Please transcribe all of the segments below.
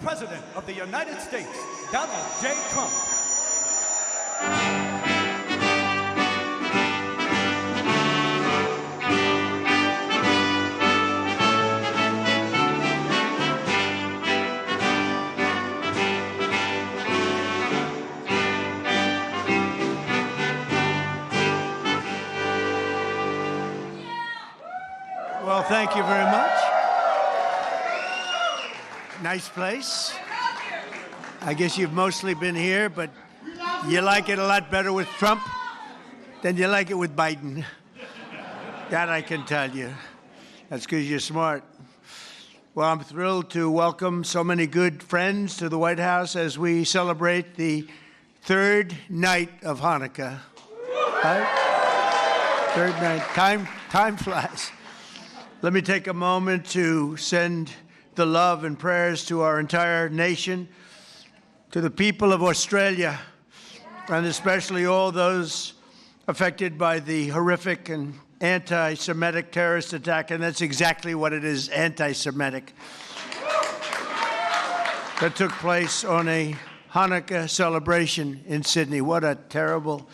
President of the United States, Donald J. Trump. Well, thank you very much. Nice place. I guess you've mostly been here, but you like it a lot better with Trump than you like it with Biden. That I can tell you. That's because you're smart. Well, I'm thrilled to welcome so many good friends to the White House as we celebrate the third night of Hanukkah. Right? Third night. Time flies. Let me take a moment to send the love and prayers to our entire nation, to the people of Australia, and especially all those affected by the horrific and anti-Semitic terrorist attack, and that's exactly what it is, anti-Semitic, that took place on a Hanukkah celebration in Sydney. What a terrible,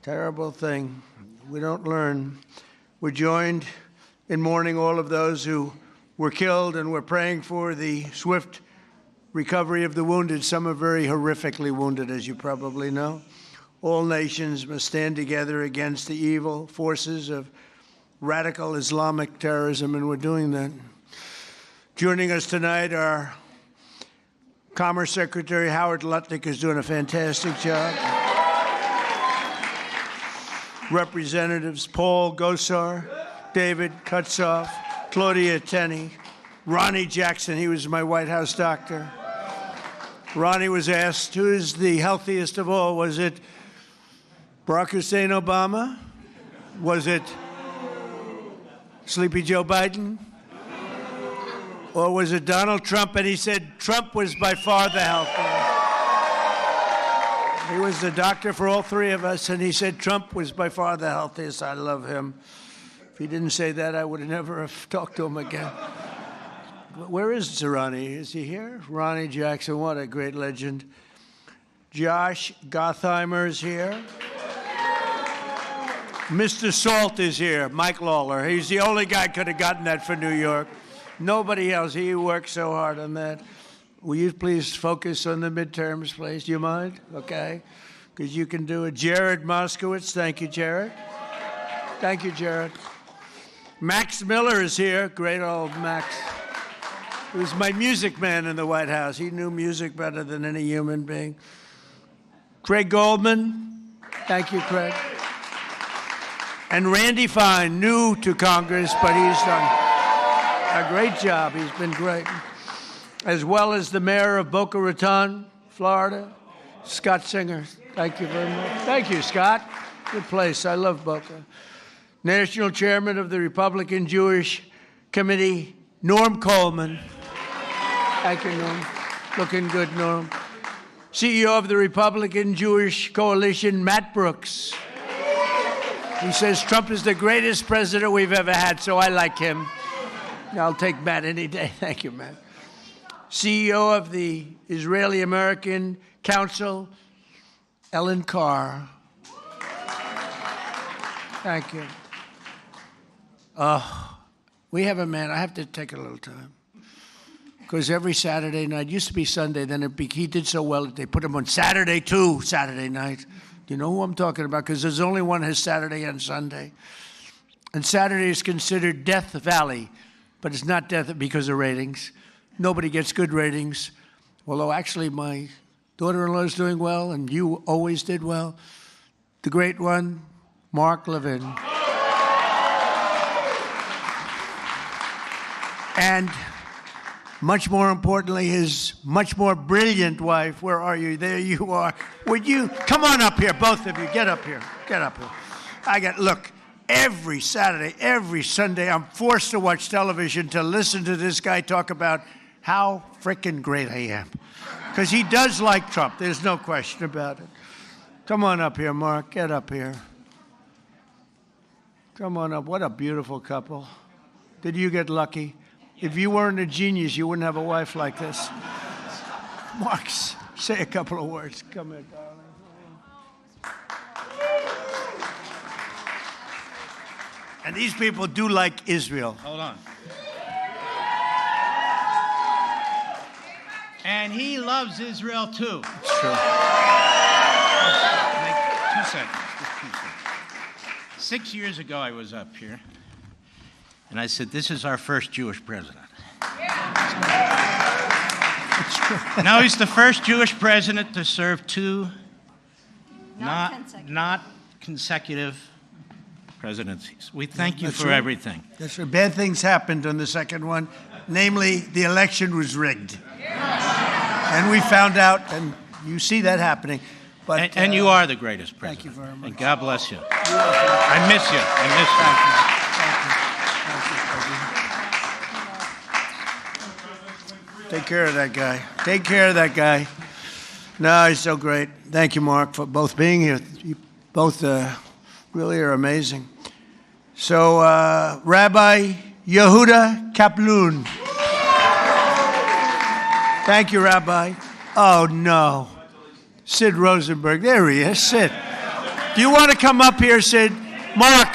terrible thing. We don't learn. We're joined in mourning all of those who were killed, and we're praying for the swift recovery of the wounded. Some are very horrifically wounded, as you probably know. All nations must stand together against the evil forces of radical Islamic terrorism, and we're doing that. Joining us tonight, our Commerce Secretary Howard Lutnick is doing a fantastic job. Representatives Paul Gosar, David Kutzoff, Claudia Tenney, Ronnie Jackson, he was my White House doctor. Ronnie was asked, who is the healthiest of all? Was it Barack Hussein Obama? Was it Sleepy Joe Biden? Or was it Donald Trump? And he said Trump was by far the healthiest. He was the doctor for all three of us, and he said Trump was by far the healthiest. I love him. If he didn't say that, I would have never have talked to him again. Where is Ronnie? Is he here? Ronnie Jackson, what a great legend. Josh Gottheimer is here. Mr. Salt is here, Mike Lawler. He's the only guy could have gotten that for New York. Nobody else. He worked so hard on that. Will you please focus on the midterms, please? Do you mind? Okay. Because you can do it. Jared Moskowitz. Thank you, Jared. Thank you, Jared. Max Miller is here. Great old Max. He was my music man in the White House. He knew music better than any human being. Craig Goldman. Thank you, Craig. And Randy Fine, new to Congress, but he's done a great job. He's been great. As well as the mayor of Boca Raton, Florida, Scott Singer. Thank you very much. Thank you, Scott. Good place. I love Boca. National Chairman of the Republican Jewish Committee, Norm Coleman. Thank you, Norm. Looking good, Norm. CEO of the Republican Jewish Coalition, Matt Brooks. He says Trump is the greatest president we've ever had, so I like him. I'll take Matt any day. Thank you, Matt. CEO of the Israeli-American Council, Ellen Carr. Thank you. We have a man. I have to take a little time. Because every Saturday night, used to be Sunday, then he did so well that they put him on Saturday too, Saturday night. Do you know who I'm talking about? Because there's only one has Saturday and Sunday. And Saturday is considered Death Valley, but it's not death because of ratings. Nobody gets good ratings. Although actually my daughter-in-law is doing well, and you always did well. The great one, Mark Levin. And much more importantly, his much more brilliant wife. Where are you? There you are. Would you come on up here, both of you? Get up here. Get up here. Look, every Saturday, every Sunday, I'm forced to watch television to listen to this guy talk about how frickin' great I am. Because he does like Trump. There's no question about it. Come on up here, Mark. Get up here. Come on up. What a beautiful couple. Did you get lucky? If you weren't a genius, you wouldn't have a wife like this. Mark, say a couple of words. Come here, darling. And these people do like Israel. Hold on. And he loves Israel too. It's true. 2 seconds. Just 2 seconds. 6 years ago, I was up here, and I said, "This is our first Jewish president." Now he's the first Jewish president to serve two not consecutive presidencies. We thank you for everything. That's right. Bad things happened on the second one. Namely, the election was rigged. And we found out, and you see that happening. But, and you are the greatest president. Thank you very much. And God bless you. I miss you. I miss you. Thank you. Take care of that guy. Take care of that guy. No, he's so great. Thank you, Mark, for both being here. You both really are amazing. So, Rabbi Yehuda Kaplan. Thank you, Rabbi. Oh, no. Sid Rosenberg. There he is. Sid. Do you want to come up here, Sid? Mark,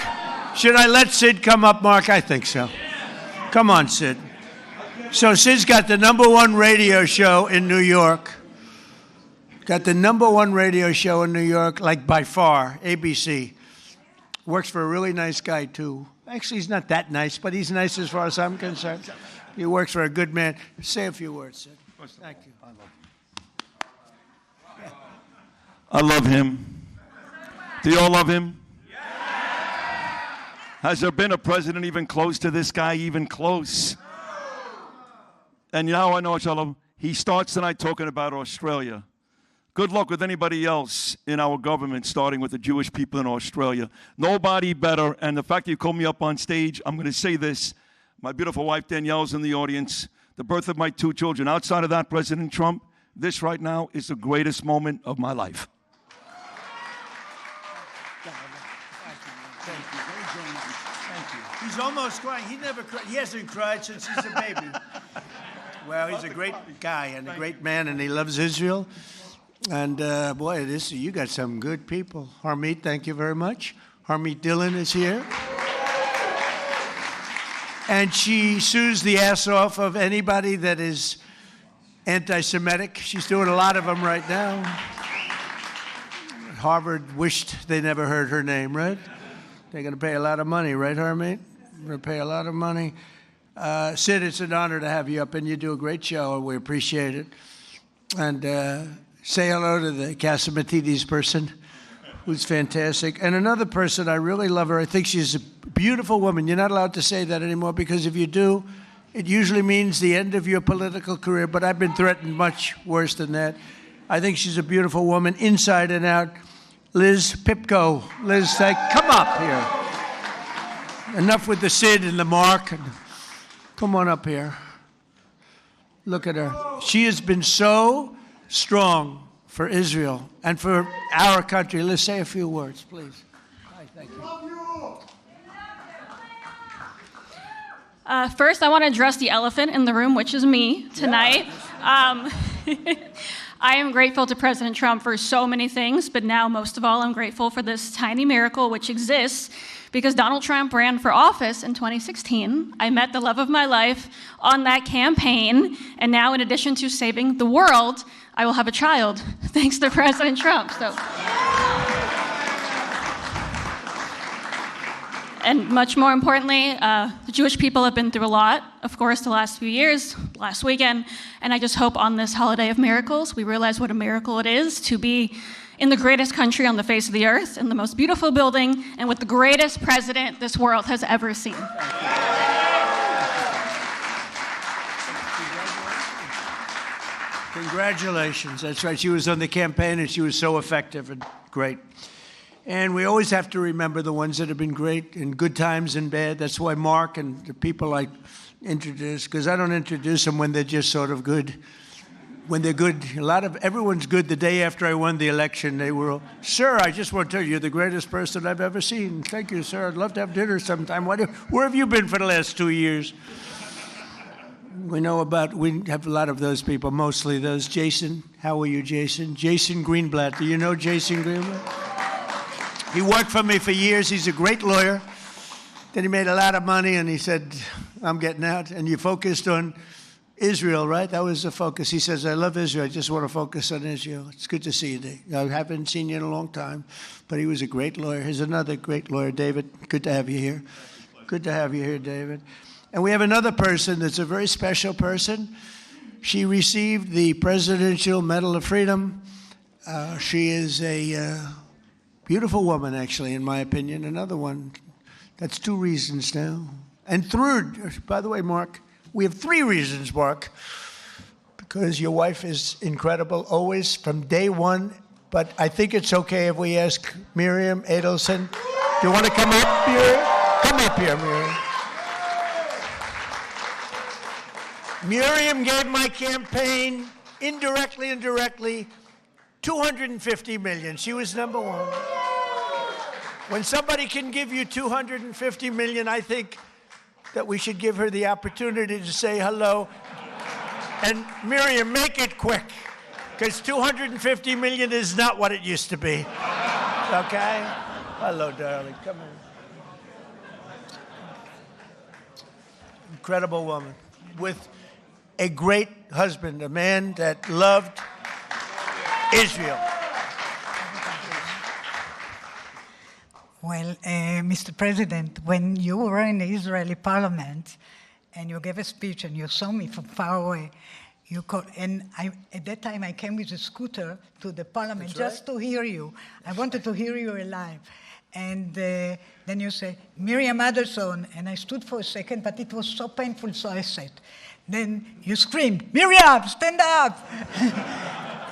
should I let Sid come up, Mark? I think so. Come on, Sid. So Sid's got the #1 radio show in New York. Got the #1 radio show in New York, like by far, ABC. Works for a really nice guy, too. Actually, he's not that nice, but he's nice as far as I'm concerned. He works for a good man. Say a few words, Sid. Thank you. I love him. Do you all love him? Has there been a president even close to this guy, even close? And now I know I love him. He starts tonight talking about Australia. Good luck with anybody else in our government, starting with the Jewish people in Australia. Nobody better. And the fact that you called me up on stage, I'm going to say this. My beautiful wife Danielle's in the audience. The birth of my 2 children. Outside of that, President Trump, this right now is the greatest moment of my life. Thank you. He's almost crying. He never cried. He hasn't cried since he's a baby. Well, he's a great guy and a great man, and he loves Israel. And boy, you got some good people. Harmeet, thank you very much. Harmeet Dillon is here. And she sues the ass off of anybody that is anti-Semitic. She's doing a lot of them right now. Harvard wished they never heard her name, right? They're going to pay a lot of money, right, Harmeet? They're going to pay a lot of money. Sid, it's an honor to have you up, and you do a great show, and we appreciate it. And say hello to the Casamatides person, who's fantastic. And another person, I really love her. I think she's a beautiful woman. You're not allowed to say that anymore, because if you do, it usually means the end of your political career, but I've been threatened much worse than that. I think she's a beautiful woman, inside and out. Liz Pipco. Liz, come up here. Enough with the Sid and the Mark. Come on up here. Look at her. She has been so strong for Israel and for our country. Let's say a few words, please. Hi, thank you. First, I want to address the elephant in the room, which is me tonight. I am grateful to President Trump for so many things, but now, most of all, I'm grateful for this tiny miracle which exists because Donald Trump ran for office in 2016. I met the love of my life on that campaign, and now, in addition to saving the world, I will have a child, thanks to President Trump. And much more importantly, the Jewish people have been through a lot, of course, the last few years, last weekend, and I just hope on this holiday of miracles, we realize what a miracle it is to be in the greatest country on the face of the earth, in the most beautiful building, and with the greatest president this world has ever seen. Congratulations. That's right. She was on the campaign, and she was so effective and great. And we always have to remember the ones that have been great in good times and bad. That's why Mark and the people I introduce, because I don't introduce them when they're just sort of good. When they're good, everyone's good. The day after I won the election, they were, "Sir, I just want to tell you, you're the greatest person I've ever seen. Thank you, sir. I'd love to have dinner sometime. Where have you been for the last 2 years?" We have a lot of those people, mostly those. Jason, how are you, Jason? Jason Greenblatt. Do you know Jason Greenblatt? He worked for me for years. He's a great lawyer. Then he made a lot of money, and he said, I'm getting out. And you focused on Israel, right? That was the focus. He says, I love Israel. I just want to focus on Israel. It's good to see you, Dave. I haven't seen you in a long time, but he was a great lawyer. Here's another great lawyer, David. Good to have you here. Good to have you here, David. And we have another person that's a very special person. She received the Presidential Medal of Freedom. She is a beautiful woman, actually, in my opinion. Another one. That's 2 reasons now. And third, by the way, Mark, we have 3 reasons, Mark, because your wife is incredible, always, from day one. But I think it's okay if we ask Miriam Adelson. Do you want to come up, Miriam? Come up here, Miriam. Miriam gave my campaign, indirectly and directly, $250 million. She was number 1. When somebody can give you $250 million, I think that we should give her the opportunity to say hello. And Miriam, make it quick, because $250 million is not what it used to be. Okay? Hello, darling. Come in. Incredible woman with a great husband, a man that loved Israel. Well, Mr. President, when you were in the Israeli parliament and you gave a speech and you saw me from far away, at that time I came with a scooter to the parliament just to hear you. I wanted to hear you live. And then you say, Miriam Adelson, and I stood for a second, but it was so painful, so I sat. Then you screamed, Miriam, stand up!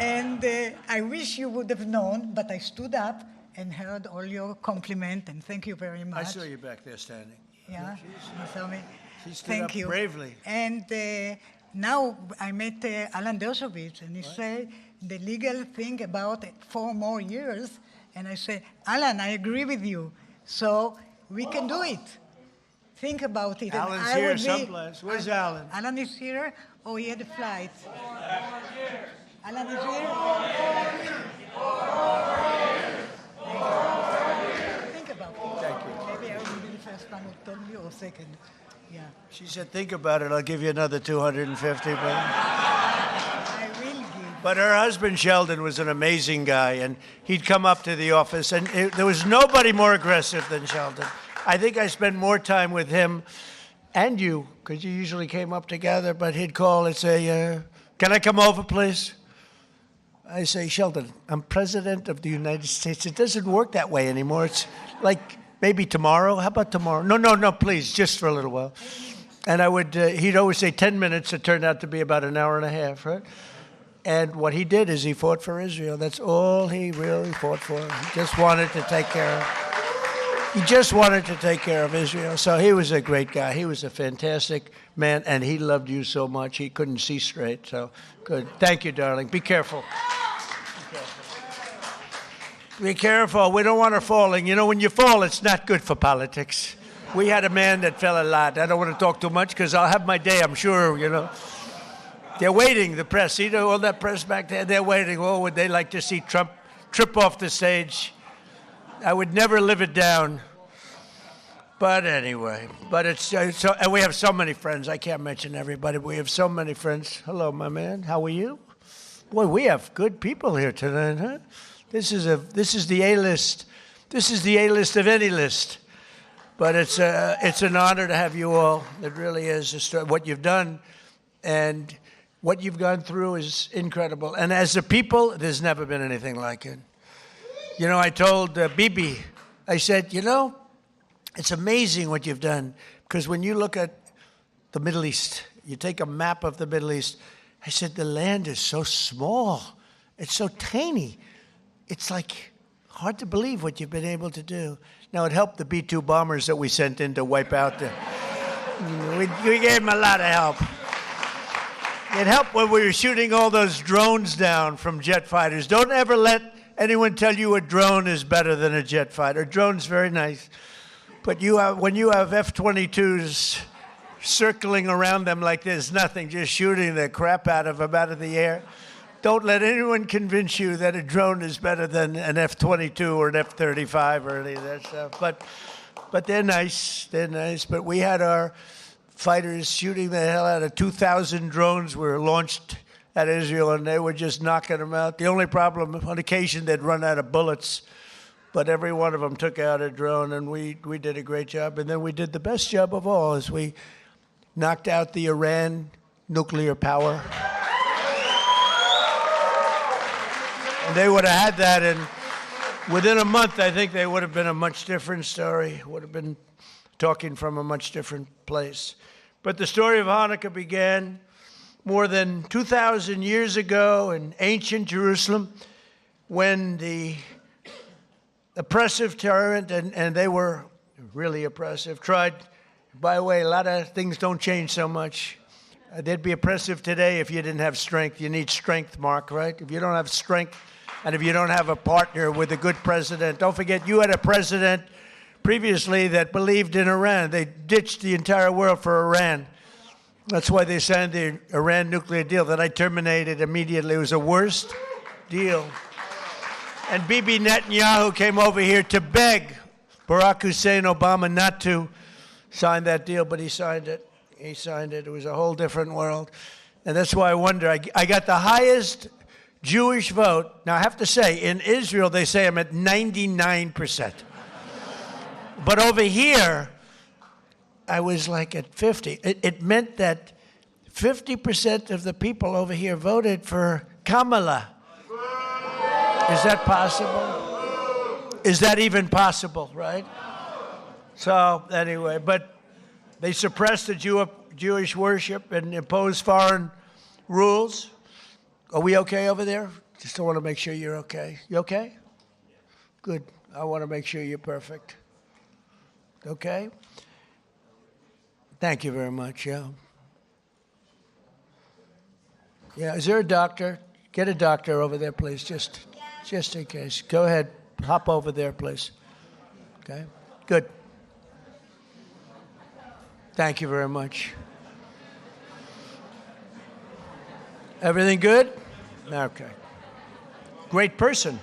And I wish you would have known, but I stood up and heard all your compliment, and thank you very much. I saw you back there standing. Yeah, you saw me. She stood Thank up you. bravely. And now I met Alan Dershowitz, and he said the legal thing about 4 more years, and I said, Alan, I agree with you, so we can do it. Think about it. Alan's here someplace. Where's Alan? Alan is here? Oh, he had a flight. Alan is here? Think about it. Thank you. Maybe I will be the first one who told you, or second. Yeah. She said, think about it. I'll give you another $250 million. I will give. But her husband, Sheldon, was an amazing guy, and he'd come up to the office, and there was nobody more aggressive than Sheldon. I think I spent more time with him and you, because you usually came up together, but he'd call and say, can I come over, please? I say, Sheldon, I'm President of the United States. It doesn't work that way anymore. It's like maybe tomorrow. How about tomorrow? No, please, just for a little while. And he'd always say 10 minutes. It turned out to be about an hour and a half, right? And what he did is he fought for Israel. That's all he really fought for. He just wanted to take care of Israel. So he was a great guy. He was a fantastic man, and he loved you so much he couldn't see straight. So good. Thank you, darling. Be careful. Be careful. We don't want her falling. You know, when you fall, it's not good for politics. We had a man that fell a lot. I don't want to talk too much because I'll have my day, I'm sure, you know. They're waiting, the press. See all that press back there? They're waiting. Oh, would they like to see Trump trip off the stage? I would never live it down. But anyway, it's so, and we have so many friends. I can't mention everybody, but we have so many friends. Hello, my man. How are you? Boy, we have good people here tonight, huh? This is the A-list. This is the A-list of any list. But it's an honor to have you all. It really is. What you've done and what you've gone through is incredible. And as a people, there's never been anything like it. You know, I told Bibi, I said, you know, it's amazing what you've done. Because when you look at the Middle East, you take a map of the Middle East, I said, the land is so small. It's so tiny. It's like hard to believe what you've been able to do. Now, it helped the B-2 bombers that we sent in to wipe out the... We gave them a lot of help. It helped when we were shooting all those drones down from jet fighters. Don't ever let anyone tell you a drone is better than a jet fighter. A drone's very nice. But when you have F-22s circling around them like there's nothing, just shooting the crap out of them out of the air. Don't let anyone convince you that a drone is better than an F-22 or an F-35 or any of that stuff. But they're nice. They're nice. But we had our fighters shooting the hell out of 2,000 drones were launched at Israel, and they were just knocking them out. The only problem, on occasion, they'd run out of bullets. But every one of them took out a drone, and we did a great job. And then we did the best job of all, is we knocked out the Iran nuclear power. And they would have had that, and within a month, I think they would have been a much different story, would have been talking from a much different place. But the story of Hanukkah began more than 2,000 years ago in ancient Jerusalem, when the oppressive tyrant, and they were really oppressive, tried. By the way, a lot of things don't change so much. They'd be oppressive today if you didn't have strength. You need strength, Mark, right? If you don't have strength, and if you don't have a partner with a good president, don't forget you had a president previously that believed in Iran. They ditched the entire world for Iran. That's why they signed the Iran nuclear deal that I terminated immediately. It was the worst deal. And Bibi Netanyahu came over here to beg Barack Hussein Obama not to sign that deal, but he signed it. He signed it. It was a whole different world. And that's why I wonder. I got the highest Jewish vote. Now, I have to say, in Israel, they say I'm at 99%. But over here, I was like at 50. It meant that 50% of the people over here voted for Kamala. Is that possible? Is that even possible, right? So anyway, but they suppressed the Jewish worship and imposed foreign rules. Are we okay over there? Just want to make sure you're okay. You okay? Good. I want to make sure you're perfect. Okay? Thank you very much, yeah. Yeah, is there a doctor? Get a doctor over there, please, just in case. Go ahead, hop over there, please. Okay? Good. Thank you very much. Everything good? Okay. Great person.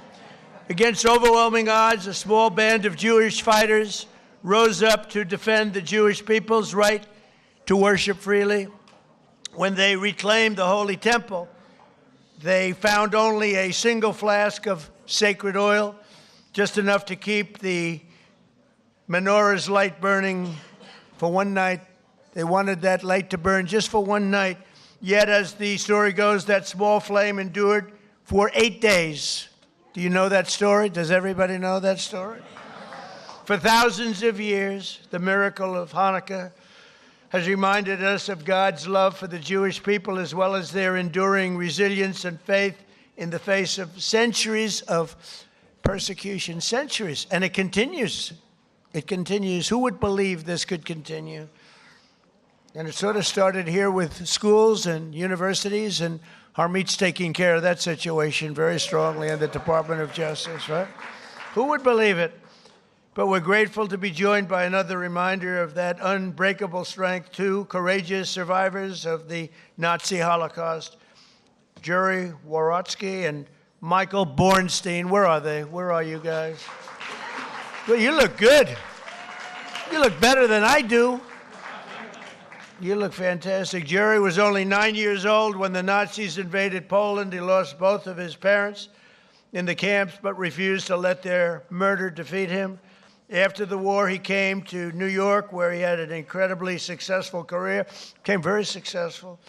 Against overwhelming odds, a small band of Jewish fighters rose up to defend the Jewish people's right to worship freely. When they reclaimed the Holy Temple, they found only a single flask of sacred oil, just enough to keep the Menorah's light burning for one night. They wanted that light to burn just for one night. Yet, as the story goes, that small flame endured for 8 days. Do you know that story? Does everybody know that story? For thousands of years, the miracle of Hanukkah has reminded us of God's love for the Jewish people, as well as their enduring resilience and faith in the face of centuries of persecution. Centuries. And it continues. It continues. Who would believe this could continue? And it sort of started here with schools and universities, and Harmeet's taking care of that situation very strongly in the Department of Justice, right? Who would believe it? But we're grateful to be joined by another reminder of that unbreakable strength, two courageous survivors of the Nazi Holocaust, Jerry Worotsky and Michael Bornstein. Where are they? Where are you guys? Well, you look good. You look better than I do. You look fantastic. Jerry was only 9 years old when the Nazis invaded Poland. He lost both of his parents in the camps, but refused to let their murder defeat him. After the war, he came to New York, where he had an incredibly successful career, became very successful,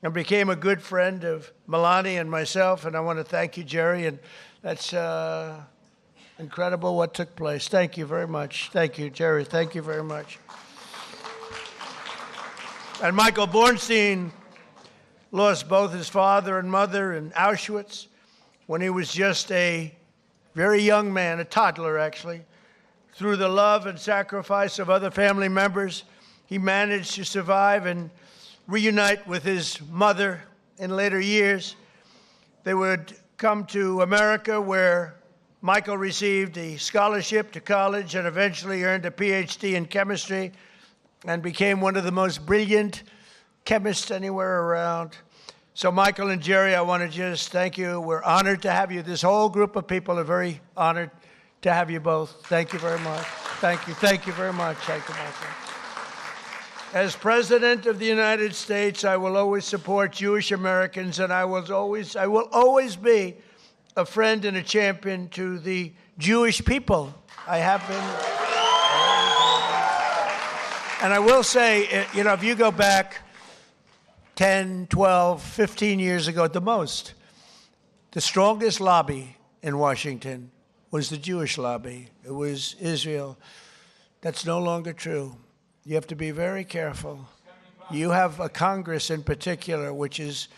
and became a good friend of Melania and myself. And I want to thank you, Jerry, and that's incredible what took place. Thank you very much. Thank you, Jerry. Thank you very much. And Michael Bornstein lost both his father and mother in Auschwitz when he was just a very young man, a toddler actually. Through the love and sacrifice of other family members, he managed to survive and reunite with his mother in later years. They would come to America, where Michael received a scholarship to college and eventually earned a PhD in chemistry. and became one of the most brilliant chemists anywhere around. So Michael and Jerry, I want to just thank you. We're honored to have you. This whole group of people are very honored to have you both. Thank you very much. Thank you. Thank you very much. Thank you, Michael. As President of the United States, I will always support Jewish Americans, and I will always be a friend and a champion to the Jewish people. I have been. And I will say, you know, if you go back 10, 12, 15 years ago at the most, the strongest lobby in Washington was the Jewish lobby. It was Israel. That's no longer true. You have to be very careful. You have a Congress in particular which is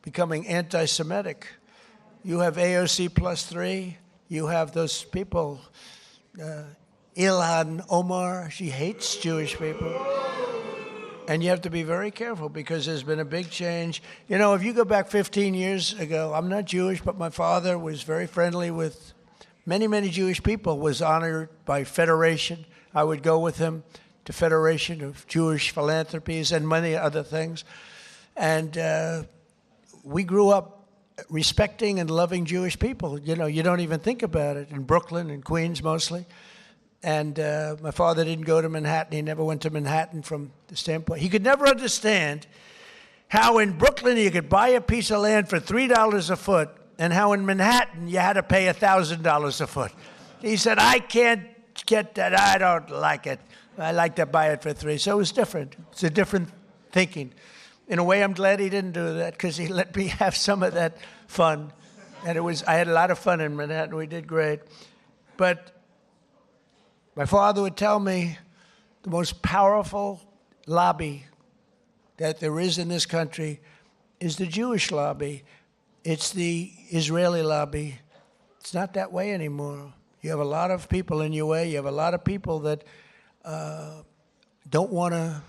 becoming anti-Semitic. You have AOC +3. You have those people, Ilhan Omar, she hates Jewish people. And you have to be very careful because there's been a big change. You know, if you go back 15 years ago, I'm not Jewish, but my father was very friendly with many, many Jewish people, was honored by Federation. I would go with him to Federation of Jewish Philanthropies and many other things. And we grew up respecting and loving Jewish people. You know, you don't even think about it. In Brooklyn and Queens mostly. And my father didn't go to Manhattan. He never went to Manhattan from the standpoint. He could never understand how in Brooklyn you could buy a piece of land for $3 a foot and how in Manhattan you had to pay $1,000 a foot. He said, I can't get that. I don't like it. I like to buy it for $3. So it was different. It's a different thinking. In a way, I'm glad he didn't do that because he let me have some of that fun. And I had a lot of fun in Manhattan. We did great. But my father would tell me the most powerful lobby that there is in this country is the Jewish lobby. It's the Israeli lobby. It's not that way anymore. You have a lot of people in your way. You have a lot of people that don't want to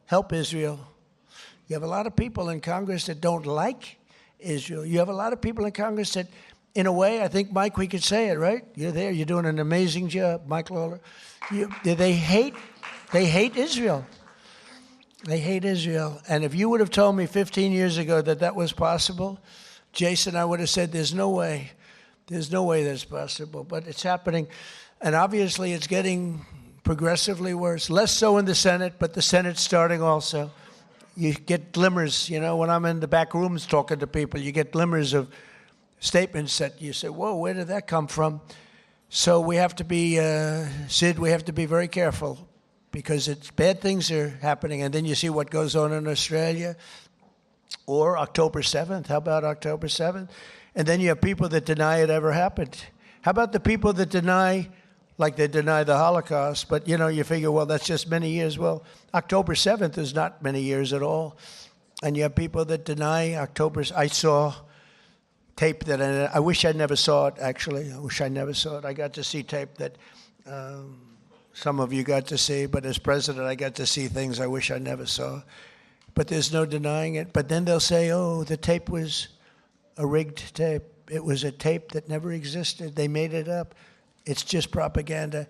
help Israel. You have a lot of people in Congress that don't like Israel. You have a lot of people in Congress that, in a way, I think, Mike, we could say it, right? You're there. You're doing an amazing job, Mike Lawler. They hate Israel. They hate Israel. And if you would have told me 15 years ago that that was possible, Jason, I would have said, there's no way. There's no way that's possible. But it's happening. And obviously, it's getting progressively worse. Less so in the Senate, but the Senate's starting also. You get glimmers, you know, when I'm in the back rooms talking to people, you get glimmers of statements that you say, whoa, where did that come from? So we have to be, Sid, we have to be very careful because bad things are happening. And then you see what goes on in Australia or October 7th. How about October 7th? And then you have people that deny it ever happened. How about the people that deny, like they deny the Holocaust, but, you know, you figure, well, that's just many years. Well, October 7th is not many years at all. And you have people that deny October. I saw tape that I wish I never saw it, actually. I wish I never saw it. I got to see tape that some of you got to see, but as president, I got to see things I wish I never saw. But there's no denying it. But then they'll say, oh, the tape was a rigged tape. It was a tape that never existed. They made it up. It's just propaganda.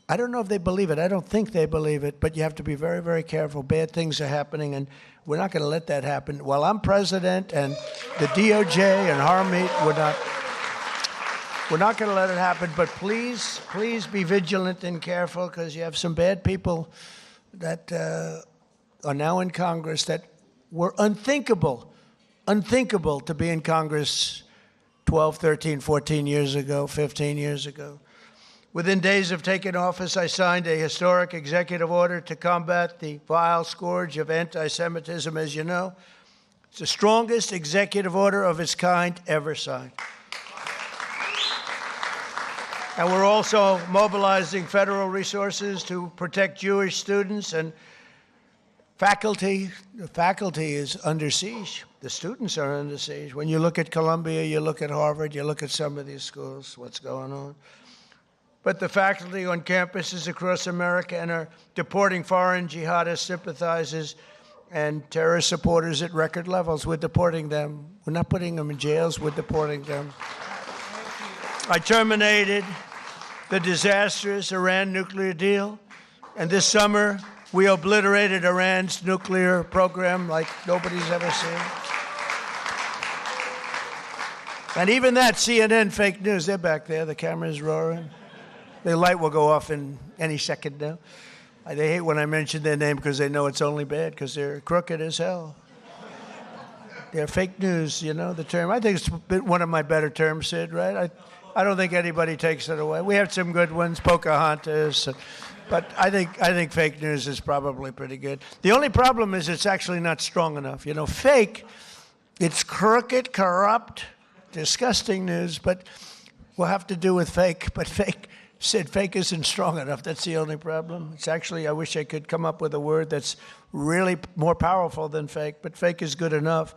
I don't know if they believe it. I don't think they believe it, but you have to be very, very careful. Bad things are happening, and we're not going to let that happen. While I'm president and the DOJ and Harmeet, we're not going to let it happen. But please be vigilant and careful because you have some bad people that are now in Congress that were unthinkable to be in Congress 12, 13, 14 years ago, 15 years ago. Within days of taking office, I signed a historic executive order to combat the vile scourge of anti-Semitism, as you know. It's the strongest executive order of its kind ever signed. And we're also mobilizing federal resources to protect Jewish students and faculty. The faculty is under siege. The students are under siege. When you look at Columbia, you look at Harvard, you look at some of these schools, what's going on. But the faculty on campuses across America and are deporting foreign jihadist sympathizers and terrorist supporters at record levels. We're deporting them. We're not putting them in jails. We're deporting them. I terminated the disastrous Iran nuclear deal. And this summer, We obliterated Iran's nuclear program like nobody's ever seen. And even that, CNN fake news, they're back there. The camera's roaring. The light will go off in any second now. They hate when I mention their name because they know it's only bad because they're crooked as hell. They're fake news, you know, the term. I think it's one of my better terms, Sid, right? I don't think anybody takes it away. We have some good ones, Pocahontas, but I think fake news is probably pretty good. The only problem is it's actually not strong enough. You know, fake, it's crooked, corrupt, disgusting news, but we'll have to do with fake. But Sid, fake isn't strong enough. That's the only problem. It's actually, I wish I could come up with a word that's really more powerful than fake, but fake is good enough.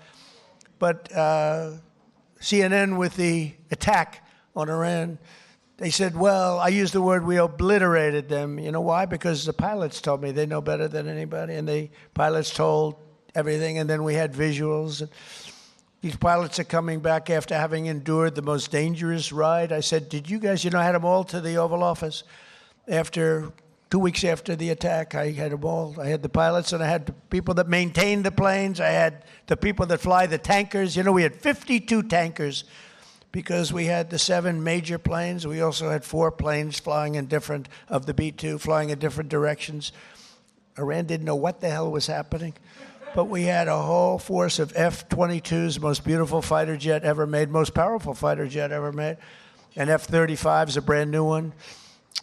But CNN with the attack on Iran, they said, well, I used the word we obliterated them. You know why? Because the pilots told me they know better than anybody, and the pilots told everything, and then we had visuals. And these pilots are coming back after having endured the most dangerous ride. I said, did you guys, I had them all to the Oval Office after 2 weeks after the attack. I had them all. I had the pilots, and I had the people that maintained the planes. I had the people that fly the tankers. We had 52 tankers because we had the 7 major planes. We also had 4 planes flying in different, of the B-2, flying in different directions. Iran didn't know what the hell was happening. But we had a whole force of F-22s, most beautiful fighter jet ever made, most powerful fighter jet ever made. And F-35's a brand new one.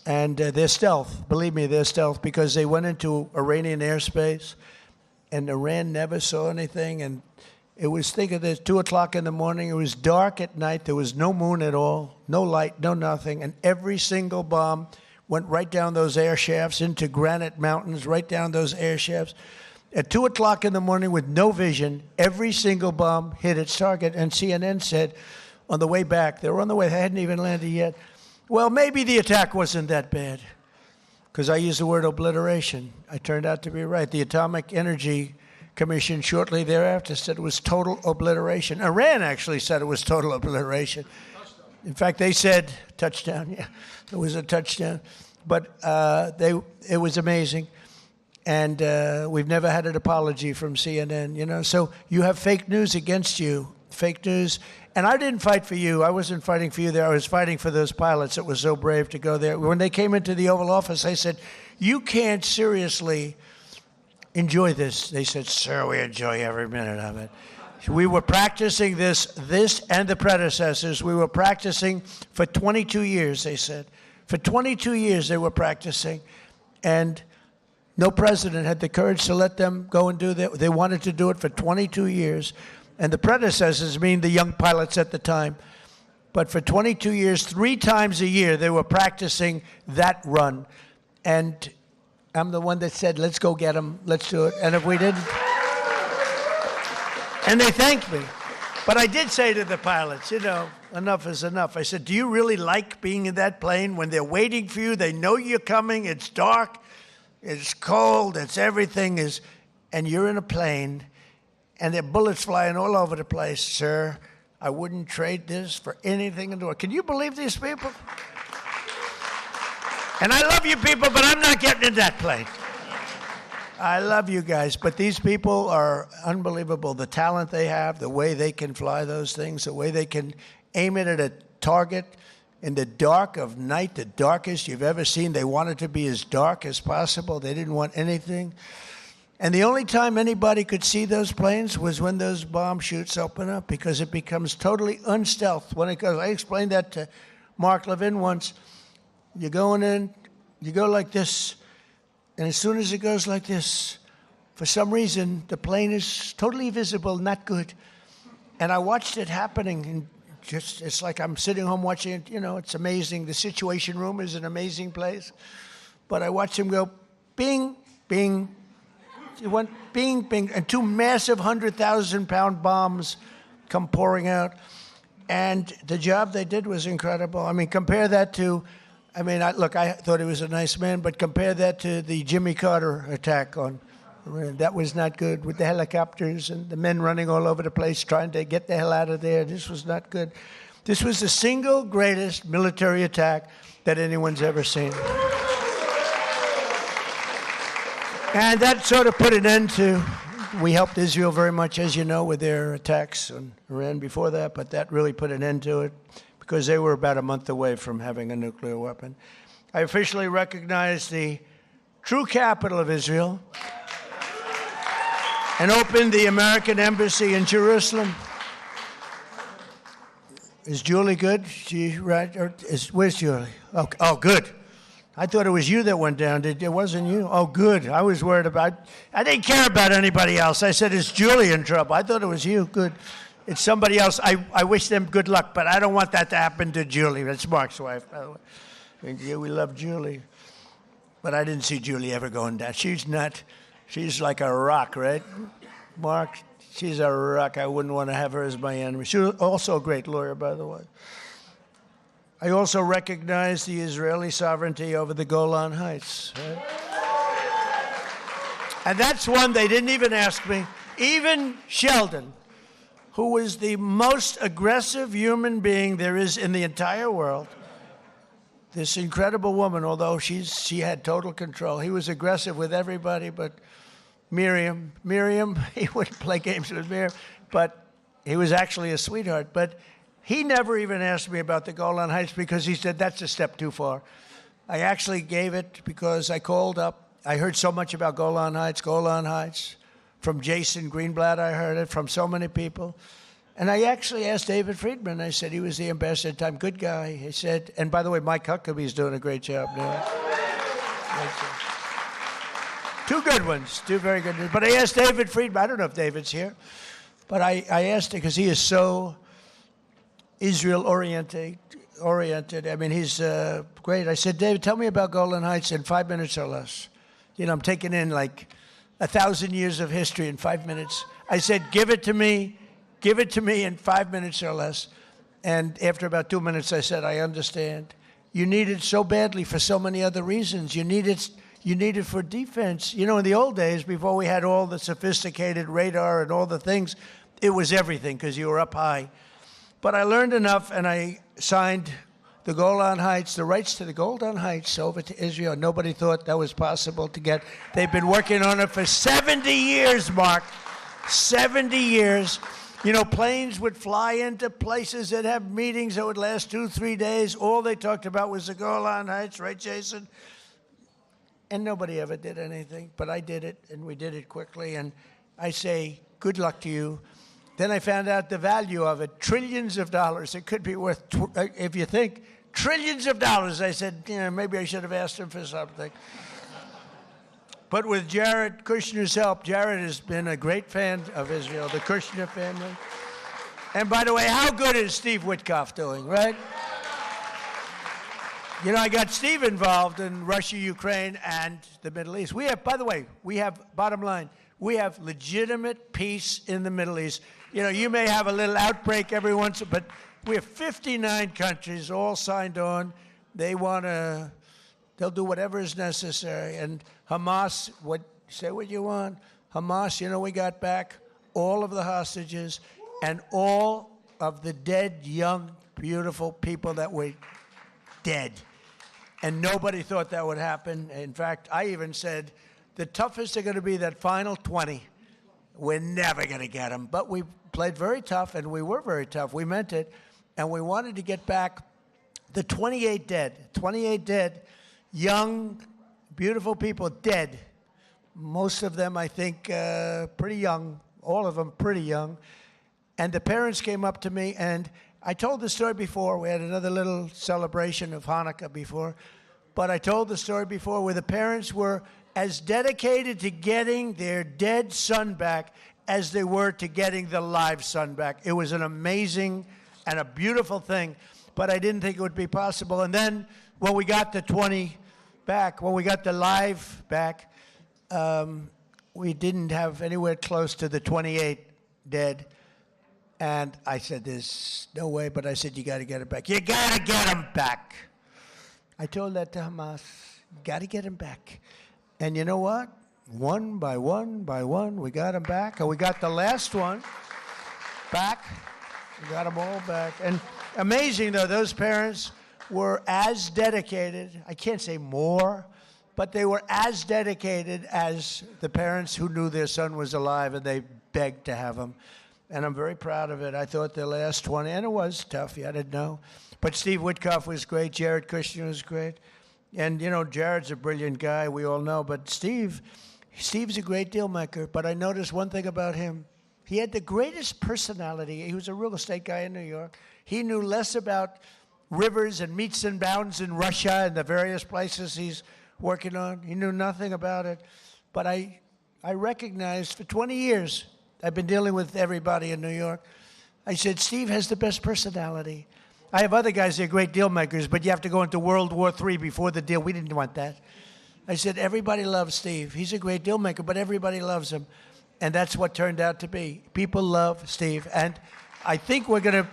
And they're stealth. Believe me, they're stealth because they went into Iranian airspace and Iran never saw anything. And it was, think of this, 2 o'clock in the morning. It was dark at night. There was no moon at all, no light, no nothing. And every single bomb went right down those air shafts into granite mountains, right down those air shafts. At 2 o'clock in the morning with no vision, every single bomb hit its target. And CNN said on the way back, they were on the way, they hadn't even landed yet, well, maybe the attack wasn't that bad, because I used the word obliteration. I turned out to be right. The Atomic Energy Commission shortly thereafter said it was total obliteration. Iran actually said it was total obliteration. In fact, they said touchdown. Yeah, it was a touchdown. But it was amazing. And we've never had an apology from CNN, So you have fake news against you, fake news. And I didn't fight for you. I wasn't fighting for you there. I was fighting for those pilots that were so brave to go there. When they came into the Oval Office, I said, you can't seriously enjoy this. They said, sir, we enjoy every minute of it. We were practicing this and the predecessors. We were practicing for 22 years, they said. For 22 years they were practicing. And no president had the courage to let them go and do that. They wanted to do it for 22 years. And the predecessors mean the young pilots at the time. But for 22 years, 3 times a year, they were practicing that run. And I'm the one that said, let's go get them, let's do it. And if we didn't, and they thanked me. But I did say to the pilots, enough is enough. I said, do you really like being in that plane when they're waiting for you? They know you're coming, it's dark, it's cold, it's everything is, and you're in a plane, and there are bullets flying all over the place. Sir, I wouldn't trade this for anything in the world. Can you believe these people? And I love you people, but I'm not getting in that plane. I love you guys, but these people are unbelievable. The talent they have, the way they can fly those things, the way they can aim it at a target in the dark of night, the darkest you've ever seen. They wanted to be as dark as possible. They didn't want anything. And the only time anybody could see those planes was when those bomb chutes open up, because it becomes totally unstealth when it goes. I explained that to Mark Levin once. You're going in, you go like this, and as soon as it goes like this, for some reason, the plane is totally visible, not good. And I watched it happening, and it's like I'm sitting home watching it. It's amazing. The Situation Room is an amazing place. But I watched him go, bing, bing. It went bing, bing, and 2 massive 100,000-pound bombs come pouring out. And the job they did was incredible. I mean, compare that to, I thought he was a nice man, but compare that to the Jimmy Carter attack on Iran. That was not good, with the helicopters and the men running all over the place trying to get the hell out of there. This was not good. This was the single greatest military attack that anyone's ever seen. And that sort of put an end to, we helped Israel very much, as you know, with their attacks on Iran before that, but that really put an end to it because they were about a month away from having a nuclear weapon. I officially recognize the true capital of Israel and opened the American embassy in Jerusalem. Is Julie good? Where's Julie? Oh, good. I thought it was you that went down. It wasn't you? Oh, good. I was worried about, I didn't care about anybody else. I said, is Julie in trouble? I thought it was you. Good. It's somebody else. I wish them good luck, but I don't want that to happen to Julie. That's Mark's wife, by the way. Yeah, we love Julie. But I didn't see Julie ever going down. She's like a rock, right? Mark, she's a rock. I wouldn't want to have her as my enemy. She was also a great lawyer, by the way. I also recognize the Israeli sovereignty over the Golan Heights. Right? And that's one they didn't even ask me. Even Sheldon, who was the most aggressive human being there is in the entire world, this incredible woman, although she had total control. He was aggressive with everybody, but Miriam, he would play games with Miriam, but he was actually a sweetheart. But he never even asked me about the Golan Heights because he said, that's a step too far. I actually gave it because I called up. I heard so much about Golan Heights. From Jason Greenblatt, I heard it, from so many people. And I actually asked David Friedman. I said, he was the ambassador at the time, good guy. He said, and by the way, Mike Huckabee's doing a great job now. Two good ones, two very good ones. But I asked David Friedman, I don't know if David's here, but I asked him because he is so Israel-oriented. I mean, he's great. I said, David, tell me about Golan Heights in 5 minutes or less. You know, I'm taking in like 1,000 years of history in 5 minutes. I said, give it to me in 5 minutes or less. And after about 2 minutes, I said, I understand. You need it so badly for so many other reasons. You need it for defense. You know, in the old days, before we had all the sophisticated radar and all the things, it was everything because you were up high. But I learned enough, and I signed the Golan Heights, the rights to the Golan Heights over to Israel. Nobody thought that was possible to get. They've been working on it for 70 years, Mark. 70 years. You know, planes would fly into places that have meetings that would last 2-3 days. All they talked about was the Golan Heights, right, Jason? And nobody ever did anything. But I did it, and we did it quickly. And I say, good luck to you. Then I found out the value of it, trillions of dollars. It could be worth, if you think, trillions of dollars. I said, yeah, maybe I should have asked him for something. But with Jared Kushner's help, Jared has been a great fan of Israel, the Kushner family. And by the way, how good is Steve Witkoff doing, right? You know, I got Steve involved in Russia, Ukraine, and the Middle East. Bottom line, we have legitimate peace in the Middle East. You know, you may have a little outbreak every once, but we have 59 countries all signed on. They'll do whatever is necessary. And Hamas, say what you want. Hamas, you know, we got back all of the hostages and all of the dead, young, beautiful people that were dead. And nobody thought that would happen. In fact, I even said, the toughest are going to be that final 20. We're never going to get them. But we played very tough, and we were very tough. We meant it. And we wanted to get back the 28 dead. 28 dead, young, beautiful people dead. Most of them, I think, pretty young. All of them pretty young. And the parents came up to me, and I told the story before. We had another little celebration of Hanukkah before. But I told the story before where the parents were as dedicated to getting their dead son back as they were to getting the live son back. It was an amazing and a beautiful thing, but I didn't think it would be possible. And then when we got the 20 back, when we got the live back, we didn't have anywhere close to the 28 dead. And I said, there's no way, but I said, you got to get it back. You got to get them back. I told that to Hamas, got to get them back. And you know what? One by one, we got them back. And we got the last one back. We got them all back. And amazing, though, those parents were as dedicated, I can't say more, but they were as dedicated as the parents who knew their son was alive, and they begged to have him. And I'm very proud of it. I thought the last 20, and it was tough, I didn't know. But Steve Witkoff was great, Jared Kushner was great. And, you know, Jared's a brilliant guy, we all know. But Steve's a great deal maker. But I noticed one thing about him. He had the greatest personality. He was a real estate guy in New York. He knew less about rivers and meets and bounds in Russia and the various places he's working on. He knew nothing about it. But I recognized for 20 years, I've been dealing with everybody in New York. I said, Steve has the best personality. I have other guys that are great deal makers, but you have to go into World War III before the deal. We didn't want that. I said, everybody loves Steve. He's a great deal maker, but everybody loves him. And that's what turned out to be. People love Steve. And I think we're going to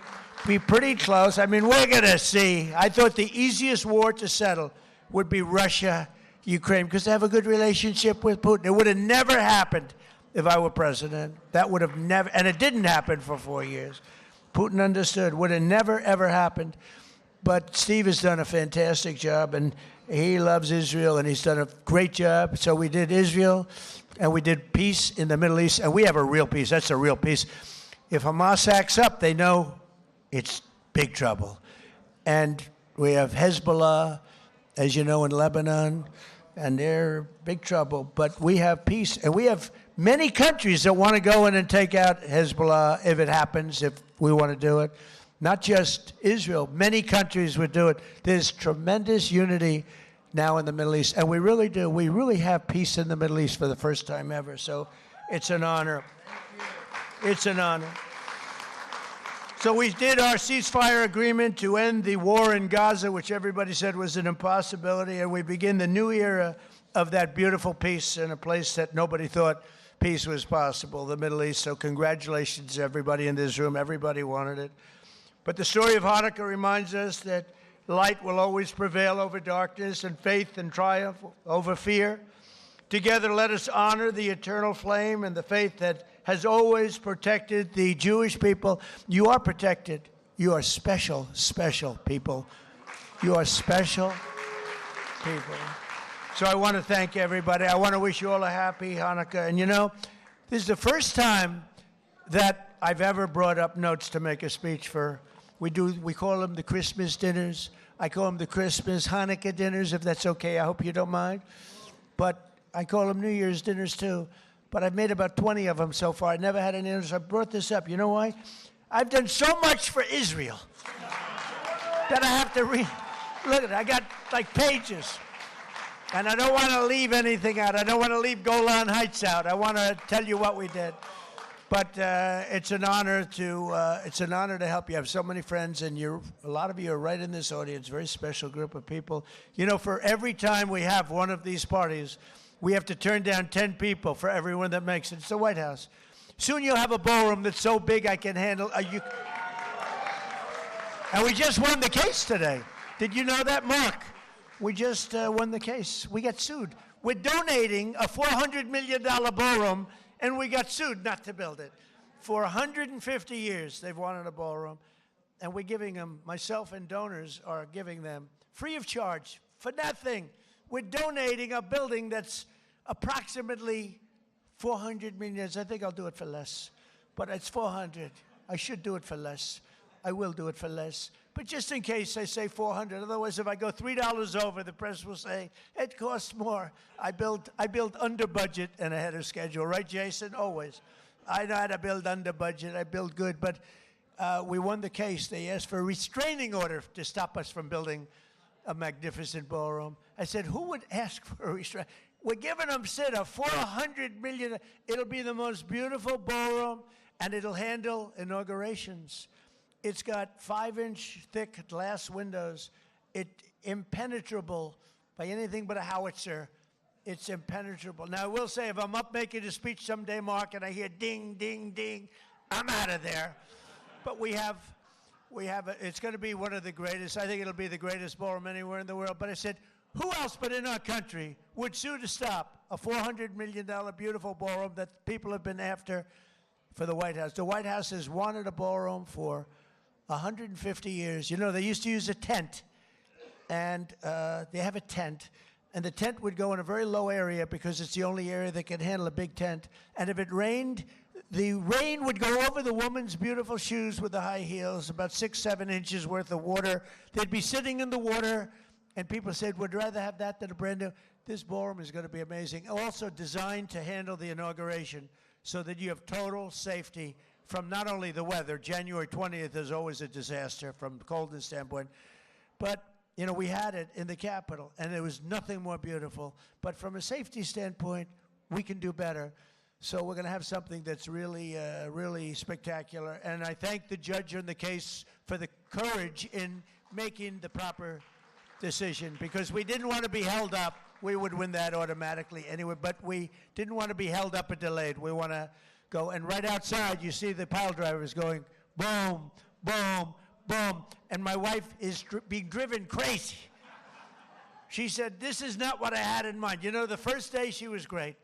be pretty close. I mean, we're going to see. I thought the easiest war to settle would be Russia, Ukraine, because they have a good relationship with Putin. It would have never happened if I were president. That would have never, and it didn't happen for 4 years. Putin understood. Would have never, ever happened. But Steve has done a fantastic job, and he loves Israel, and he's done a great job. So we did Israel, and we did peace in the Middle East, and we have a real peace. That's a real peace. If Hamas acts up, they know it's big trouble. And we have Hezbollah, as you know, in Lebanon, and they're big trouble. But we have peace, and we have many countries that want to go in and take out Hezbollah if it happens, if we want to do it. Not just Israel. Many countries would do it. There's tremendous unity now in the Middle East, and we really do. We really have peace in the Middle East for the first time ever, so it's an honor. It's an honor. So we did our ceasefire agreement to end the war in Gaza, which everybody said was an impossibility, and we begin the new era of that beautiful peace in a place that nobody thought peace was possible, the Middle East. So congratulations to everybody in this room. Everybody wanted it. But the story of Hanukkah reminds us that light will always prevail over darkness, and faith and triumph over fear. Together, let us honor the eternal flame and the faith that has always protected the Jewish people. You are protected. You are special, special people. You are special people. So I want to thank everybody. I want to wish you all a happy Hanukkah. And you know, this is the first time that I've ever brought up notes to make a speech for. We call them the Christmas dinners. I call them the Christmas Hanukkah dinners, if that's okay. I hope you don't mind. But I call them New Year's dinners too. But I've made about 20 of them so far. I never had any others. I brought this up. You know why? I've done so much for Israel that I have to read. Look at it. I got like pages. And I don't want to leave anything out. I don't want to leave Golan Heights out. I want to tell you what we did. But it's an honor to help you. I have so many friends, and a lot of you are right in this audience. Very special group of people. You know, for every time we have one of these parties, we have to turn down 10 people for everyone that makes it. It's the White House. Soon you'll have a ballroom that's so big I can handle. And we just won the case today. Did you know that, Mark? We just won the case. We got sued. We're donating a $400 million ballroom, and we got sued not to build it. For 150 years, they've wanted a ballroom, and we're giving them, myself and donors are giving them, free of charge, for nothing. We're donating a building that's approximately 400 million. I think I'll do it for less, but it's 400. I should do it for less. I will do it for less. But just in case I say 400, otherwise if I go $3 over, the press will say, it costs more. I build under budget and ahead of schedule. Right, Jason? Always. I know how to build under budget. I build good. But we won the case. They asked for a restraining order to stop us from building a magnificent ballroom. I said, who would ask for a restraint? We're giving them, Sid, a $400 million. It'll be the most beautiful ballroom, and it'll handle inaugurations. It's got 5-inch thick glass windows. It's impenetrable by anything but a howitzer. It's impenetrable. Now, I will say, if I'm up making a speech someday, Mark, and I hear ding, ding, ding, I'm out of there. But it's going to be one of the greatest. I think it'll be the greatest ballroom anywhere in the world. But I said, who else but in our country would sue to stop a $400 million beautiful ballroom that people have been after for the White House? The White House has wanted a ballroom for 150 years. You know, they used to use a tent, and they have a tent, and the tent would go in a very low area because it's the only area that can handle a big tent. And if it rained, the rain would go over the woman's beautiful shoes with the high heels, about 6-7 inches worth of water. They'd be sitting in the water, and people said, would rather have that than a brand new. This ballroom is going to be amazing. Also designed to handle the inauguration so that you have total safety from not only the weather. January 20th is always a disaster from a coldness standpoint. But, you know, we had it in the Capitol, and there was nothing more beautiful. But from a safety standpoint, we can do better. So we're going to have something that's really, really spectacular. And I thank the judge in the case for the courage in making the proper decision, because we didn't want to be held up. We would win that automatically anyway, but we didn't want to be held up or delayed. We want to go. And right outside, you see the pile drivers going boom, boom, boom. And my wife is being driven crazy. She said, this is not what I had in mind. You know, the first day she was great.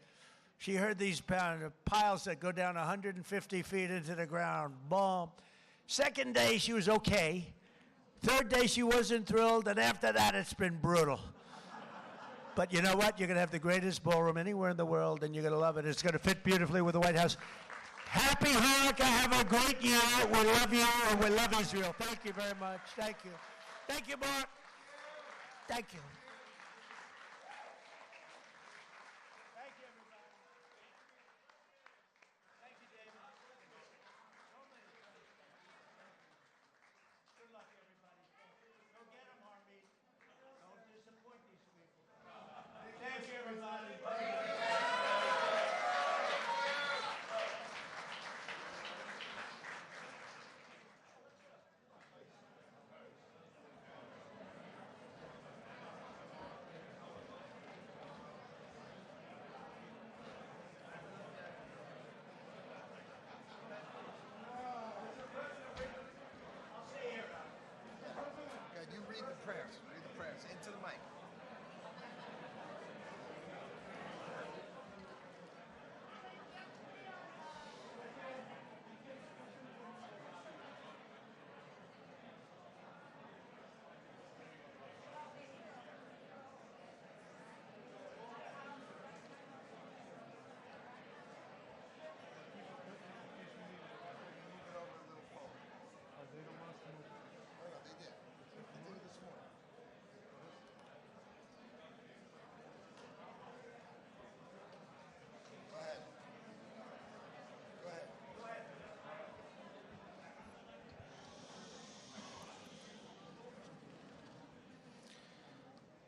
She heard these piles that go down 150 feet into the ground. Boom. Second day, she was okay. Third day, she wasn't thrilled. And after that, it's been brutal. But you know what? You're going to have the greatest ballroom anywhere in the world, and you're going to love it. It's going to fit beautifully with the White House. Happy Hanukkah. Have a great year. We love you, and we love Israel. Thank you very much. Thank you. Thank you, Mark. Thank you. Read the prayers into the mic.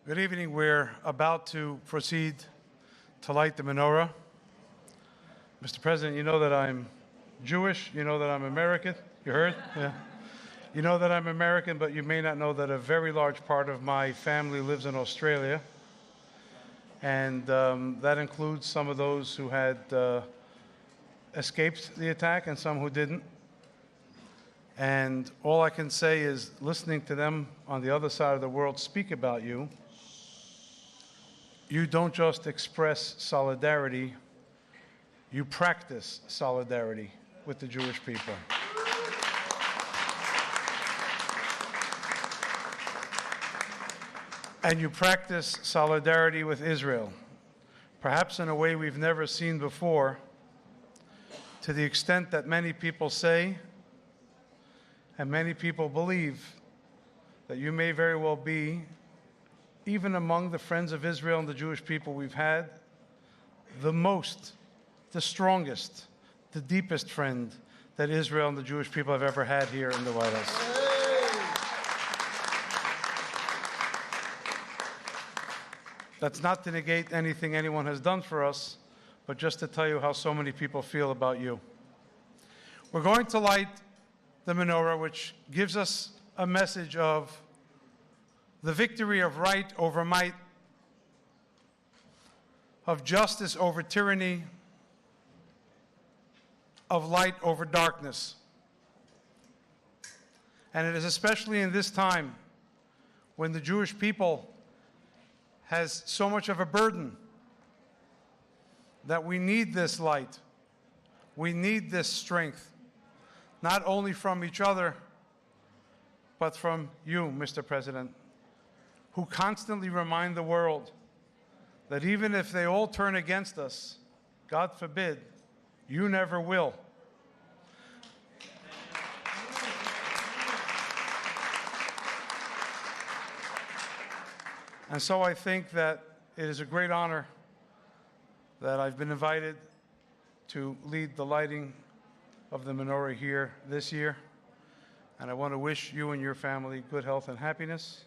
Good evening. We're about to proceed to light the menorah. Mr. President, you know that I'm Jewish. You know that I'm American. You heard? Yeah. You know that I'm American, but you may not know that a very large part of my family lives in Australia. And that includes some of those who had escaped the attack and some who didn't. And all I can say is, listening to them on the other side of the world speak about you, you don't just express solidarity, you practice solidarity with the Jewish people. And you practice solidarity with Israel, perhaps in a way we've never seen before, to the extent that many people say, and many people believe, that you may very well be, even among the friends of Israel and the Jewish people we've had, the most, the strongest, the deepest friend that Israel and the Jewish people have ever had here in the White House. That's not to negate anything anyone has done for us, but just to tell you how so many people feel about you. We're going to light the menorah, which gives us a message of the victory of right over might, of justice over tyranny, of light over darkness. And it is especially in this time when the Jewish people has so much of a burden that we need this light. We need this strength, not only from each other, but from you, Mr. President, who constantly remind the world that even if they all turn against us, God forbid, you never will. And so I think that it is a great honor that I've been invited to lead the lighting of the menorah here this year. And I want to wish you and your family good health and happiness,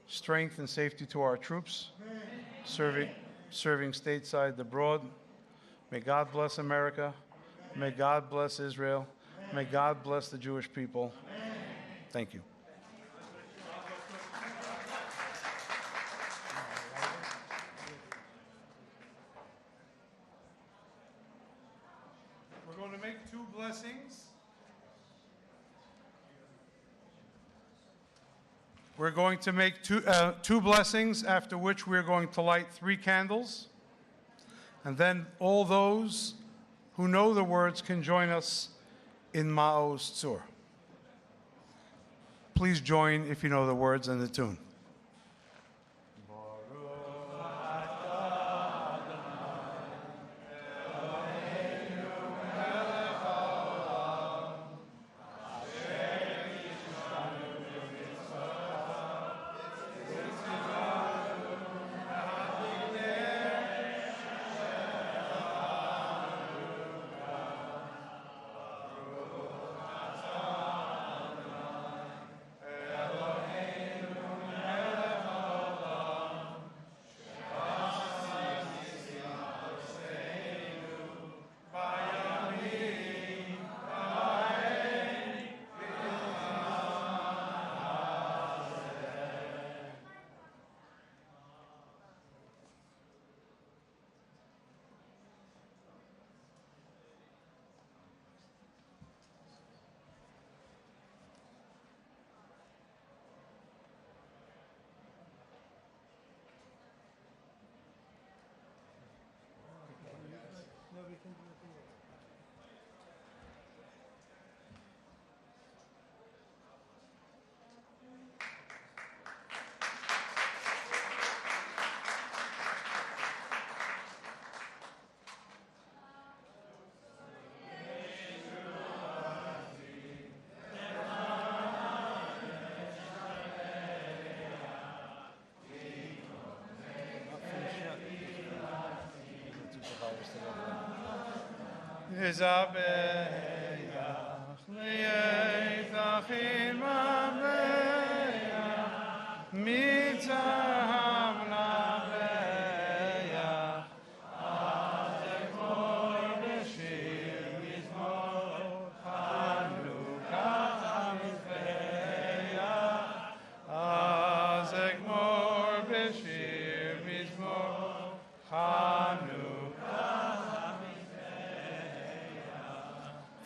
strength and safety to our troops, serving stateside and abroad. May God bless America. May God bless Israel. May God bless the Jewish people. Thank you. We're going to make two blessings. We're going to make two blessings, after which we're going to light 3 candles. And then all those who know the words can join us in Ma'oz Tzur. Please join if you know the words and the tune.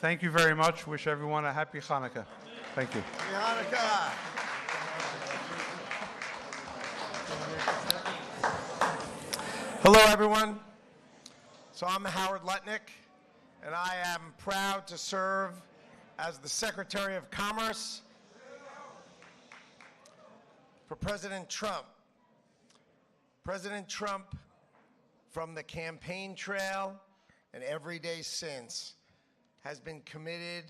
Thank you very much. Wish everyone a happy Hanukkah. Thank you. Happy Hanukkah. Hello, everyone. So I'm Howard Lutnick, and I am proud to serve as the Secretary of Commerce for President Trump. President Trump, from the campaign trail and every day since, has been committed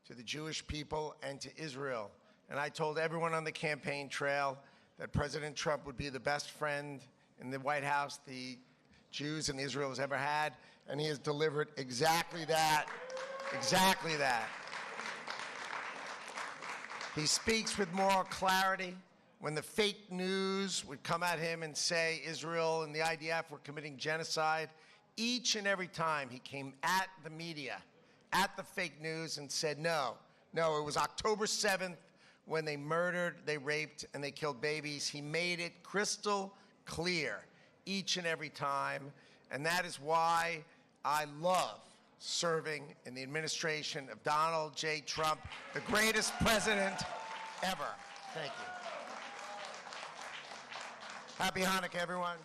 to the Jewish people and to Israel. And I told everyone on the campaign trail that President Trump would be the best friend in the White House the Jews and Israel has ever had, and he has delivered exactly that, exactly that. He speaks with moral clarity. When the fake news would come at him and say Israel and the IDF were committing genocide, each and every time he came at the media, at the fake news, and said, no, it was October 7th when they murdered, they raped, and they killed babies. He made it crystal clear each and every time, and that is why I love serving in the administration of Donald J. Trump, the greatest president ever. Thank you. Happy Hanukkah, everyone.